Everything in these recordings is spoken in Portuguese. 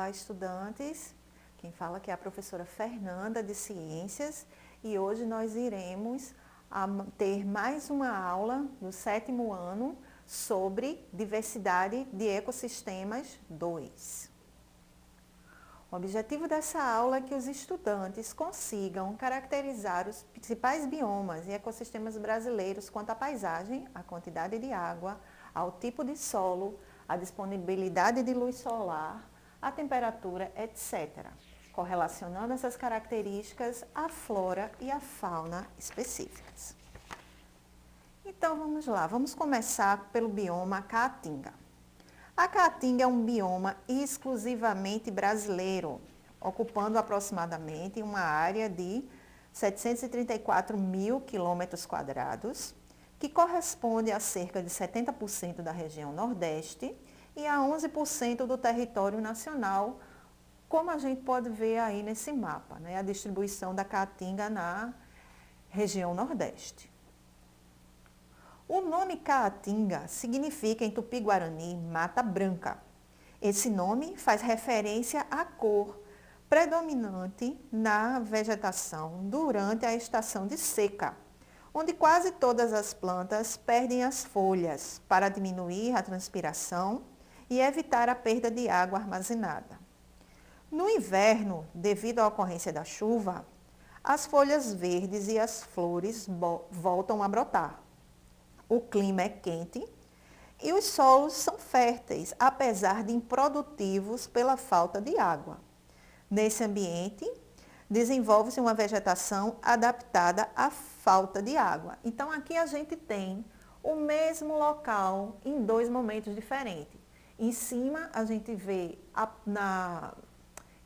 Olá, estudantes. Quem fala aqui é a professora Fernanda de Ciências e hoje nós iremos ter mais uma aula do 7º ano sobre diversidade de ecossistemas 2. O objetivo dessa aula é que os estudantes consigam caracterizar os principais biomas e ecossistemas brasileiros quanto à paisagem, à quantidade de água, ao tipo de solo, à disponibilidade de luz solar, a temperatura, etc., correlacionando essas características à flora e à fauna específicas. Então vamos lá, vamos começar pelo bioma Caatinga. A Caatinga é um bioma exclusivamente brasileiro, ocupando aproximadamente uma área de 734 mil quilômetros quadrados, que corresponde a cerca de 70% da região Nordeste e a 11% do território nacional, como a gente pode ver aí nesse mapa, né? A distribuição da Caatinga na região Nordeste. O nome Caatinga significa em Tupi-Guarani Mata Branca. Esse nome faz referência à cor predominante na vegetação durante a estação de seca, onde quase todas as plantas perdem as folhas para diminuir a transpiração e evitar a perda de água armazenada. No inverno, devido à ocorrência da chuva, as folhas verdes e as flores voltam a brotar. O clima é quente e os solos são férteis, apesar de improdutivos pela falta de água. Nesse ambiente, desenvolve-se uma vegetação adaptada à falta de água. Então, aqui a gente tem o mesmo local em dois momentos diferentes. Em cima, a gente vê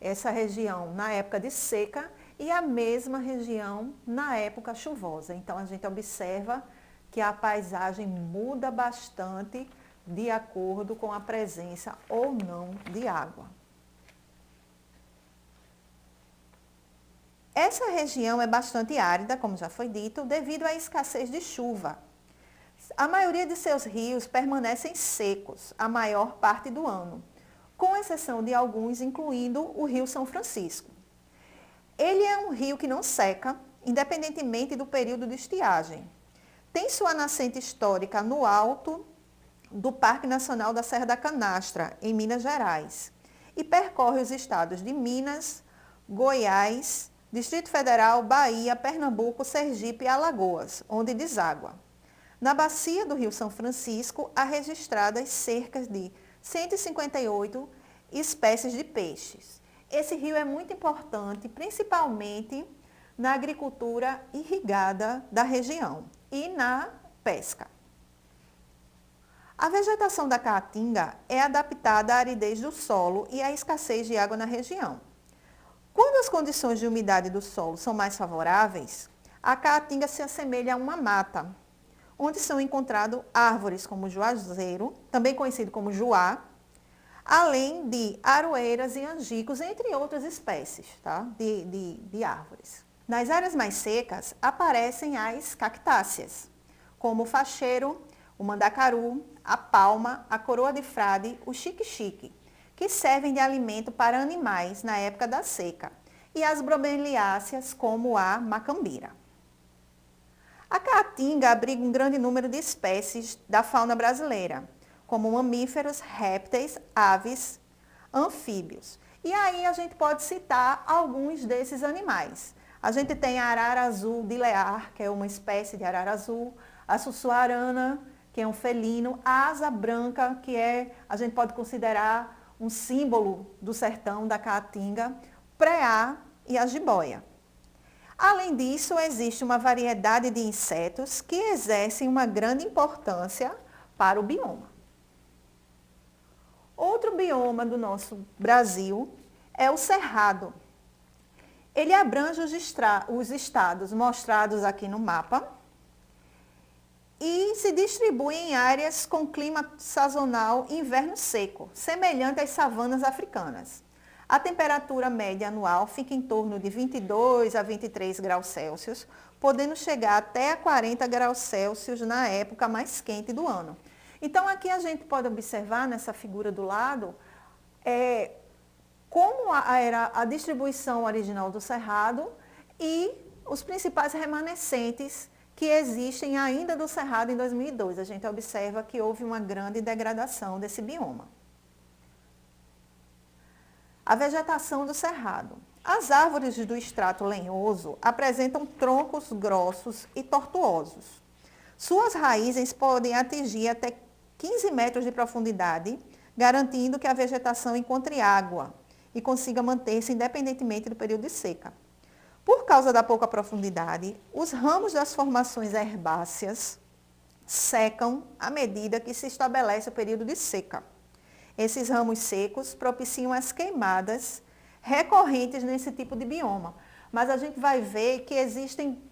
essa região na época de seca e a mesma região na época chuvosa. Então, a gente observa que a paisagem muda bastante de acordo com a presença ou não de água. Essa região é bastante árida, como já foi dito, devido à escassez de chuva. A maioria de seus rios permanecem secos a maior parte do ano, com exceção de alguns, incluindo o Rio São Francisco. Ele é um rio que não seca, independentemente do período de estiagem. Tem sua nascente histórica no alto do Parque Nacional da Serra da Canastra, em Minas Gerais, e percorre os estados de Minas, Goiás, Distrito Federal, Bahia, Pernambuco, Sergipe e Alagoas, onde deságua. Na bacia do Rio São Francisco, há registradas cerca de 158 espécies de peixes. Esse rio é muito importante, principalmente na agricultura irrigada da região e na pesca. A vegetação da Caatinga é adaptada à aridez do solo e à escassez de água na região. Quando as condições de umidade do solo são mais favoráveis, a Caatinga se assemelha a uma mata, onde são encontradas árvores como o juazeiro, também conhecido como juá, além de aroeiras e angicos, entre outras espécies, tá? de árvores. Nas áreas mais secas, aparecem as cactáceas, como o facheiro, o mandacaru, a palma, a coroa de frade, o xique-xique, que servem de alimento para animais na época da seca, e as bromeliáceas, como a macambira. A Caatinga abriga um grande número de espécies da fauna brasileira, como mamíferos, répteis, aves, anfíbios. E aí a gente pode citar alguns desses animais. A gente tem a arara azul de Lear, que é uma espécie de arara azul, a sussuarana, que é um felino, a asa branca, que a gente pode considerar um símbolo do sertão da Caatinga, preá e a jiboia. Além disso, existe uma variedade de insetos que exercem uma grande importância para o bioma. Outro bioma do nosso Brasil é o Cerrado. Ele abrange os estados mostrados aqui no mapa e se distribui em áreas com clima sazonal e inverno seco, semelhante às savanas africanas. A temperatura média anual fica em torno de 22 a 23 graus Celsius, podendo chegar até a 40 graus Celsius na época mais quente do ano. Então, aqui a gente pode observar nessa figura do lado como era a distribuição original do cerrado e os principais remanescentes que existem ainda do cerrado em 2002. A gente observa que houve uma grande degradação desse bioma. A vegetação do cerrado. As árvores do estrato lenhoso apresentam troncos grossos e tortuosos. Suas raízes podem atingir até 15 metros de profundidade, garantindo que a vegetação encontre água e consiga manter-se independentemente do período de seca. Por causa da pouca profundidade, os ramos das formações herbáceas secam à medida que se estabelece o período de seca. Esses ramos secos propiciam as queimadas recorrentes nesse tipo de bioma. Mas a gente vai ver que existem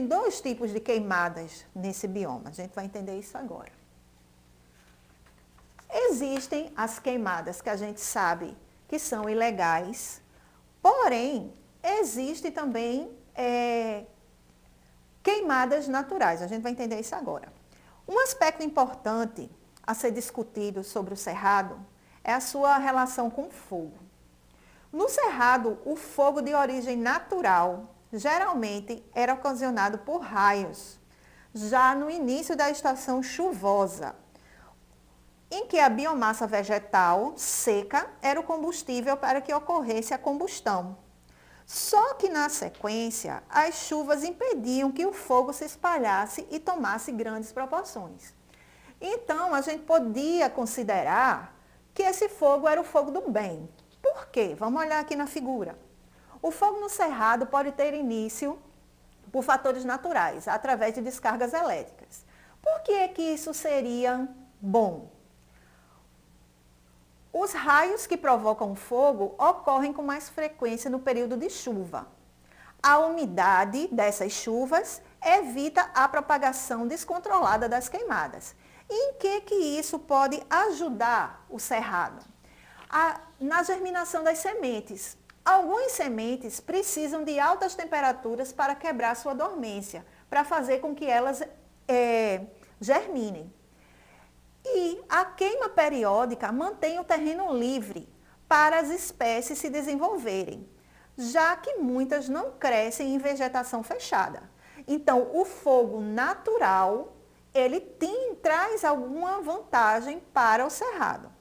dois tipos de queimadas nesse bioma. A gente vai entender isso agora. Existem as queimadas que a gente sabe que são ilegais, porém, existem também queimadas naturais. A gente vai entender isso agora. Um aspecto importante a ser discutido sobre o cerrado é a sua relação com o fogo. No cerrado, o fogo de origem natural geralmente era ocasionado por raios, já no início da estação chuvosa, em que a biomassa vegetal seca era o combustível para que ocorresse a combustão. Só que na sequência, as chuvas impediam que o fogo se espalhasse e tomasse grandes proporções. Então, a gente podia considerar que esse fogo era o fogo do bem. Por quê? Vamos olhar aqui na figura. O fogo no cerrado pode ter início por fatores naturais, através de descargas elétricas. Por que é que isso seria bom? Os raios que provocam o fogo ocorrem com mais frequência no período de chuva. A umidade dessas chuvas evita a propagação descontrolada das queimadas. E em que isso pode ajudar o cerrado? Na germinação das sementes. Algumas sementes precisam de altas temperaturas para quebrar sua dormência, para fazer com que elas germinem. E a queima periódica mantém o terreno livre para as espécies se desenvolverem, já que muitas não crescem em vegetação fechada. Então, o fogo natural, ele traz alguma vantagem para o cerrado.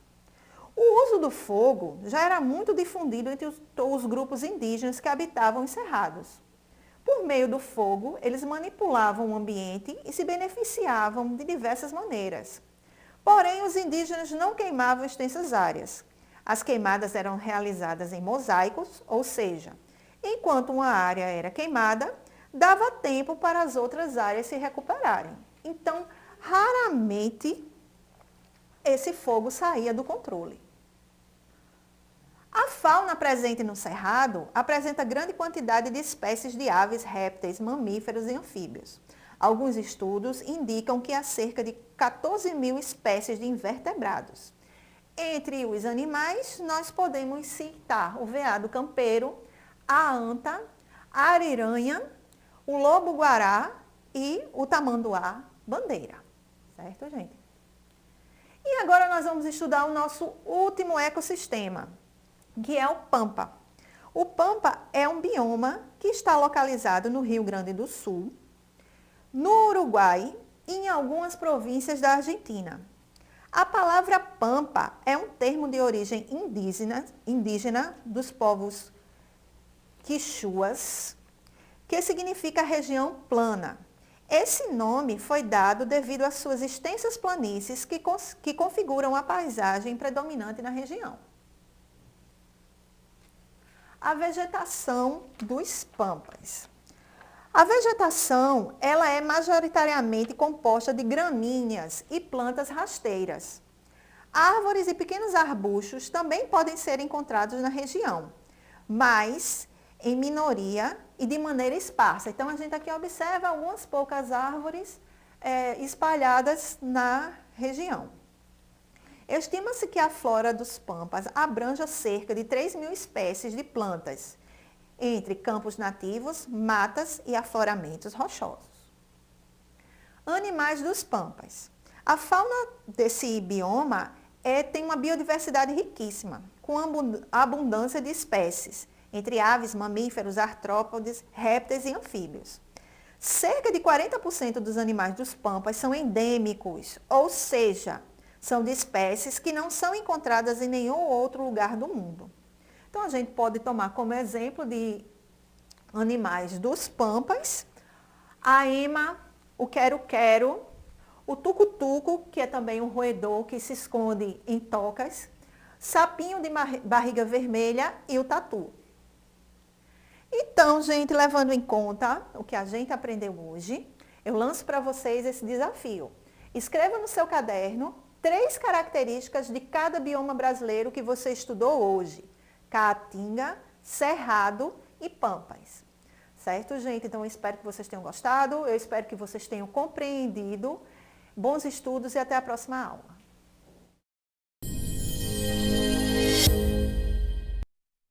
O uso do fogo já era muito difundido entre os grupos indígenas que habitavam os cerrados. Por meio do fogo, eles manipulavam o ambiente e se beneficiavam de diversas maneiras. Porém, os indígenas não queimavam extensas áreas. As queimadas eram realizadas em mosaicos, ou seja, enquanto uma área era queimada, dava tempo para as outras áreas se recuperarem. Então, raramente esse fogo saía do controle. A fauna presente no cerrado apresenta grande quantidade de espécies de aves, répteis, mamíferos e anfíbios. Alguns estudos indicam que há cerca de 14 mil espécies de invertebrados. Entre os animais, nós podemos citar o veado campeiro, a anta, a ariranha, o lobo-guará e o tamanduá-bandeira. Certo, gente? E agora nós vamos estudar o nosso último ecossistema, que é o Pampa. O Pampa é um bioma que está localizado no Rio Grande do Sul, no Uruguai e em algumas províncias da Argentina. A palavra Pampa é um termo de origem indígena dos povos quichuas, que significa região plana. Esse nome foi dado devido às suas extensas planícies que configuram a paisagem predominante na região. A vegetação dos pampas. A vegetação, ela é majoritariamente composta de gramíneas e plantas rasteiras. Árvores e pequenos arbustos também podem ser encontrados na região, mas em minoria e de maneira esparsa. Então, a gente aqui observa algumas poucas árvores espalhadas na região. Estima-se que a flora dos pampas abranja cerca de 3 mil espécies de plantas, entre campos nativos, matas e afloramentos rochosos. Animais dos pampas. A fauna desse bioma tem uma biodiversidade riquíssima, com abundância de espécies, entre aves, mamíferos, artrópodes, répteis e anfíbios. Cerca de 40% dos animais dos pampas são endêmicos, ou seja, são de espécies que não são encontradas em nenhum outro lugar do mundo. Então, a gente pode tomar como exemplo de animais dos pampas, a ema, o quero-quero, o tucu-tucu, que é também um roedor que se esconde em tocas, sapinho de barriga vermelha e o tatu. Então, gente, levando em conta o que a gente aprendeu hoje, eu lanço para vocês esse desafio. Escreva no seu caderno 3 características de cada bioma brasileiro que você estudou hoje: Caatinga, Cerrado e Pampas. Certo, gente? Então, eu espero que vocês tenham gostado, eu espero que vocês tenham compreendido. Bons estudos e até a próxima aula.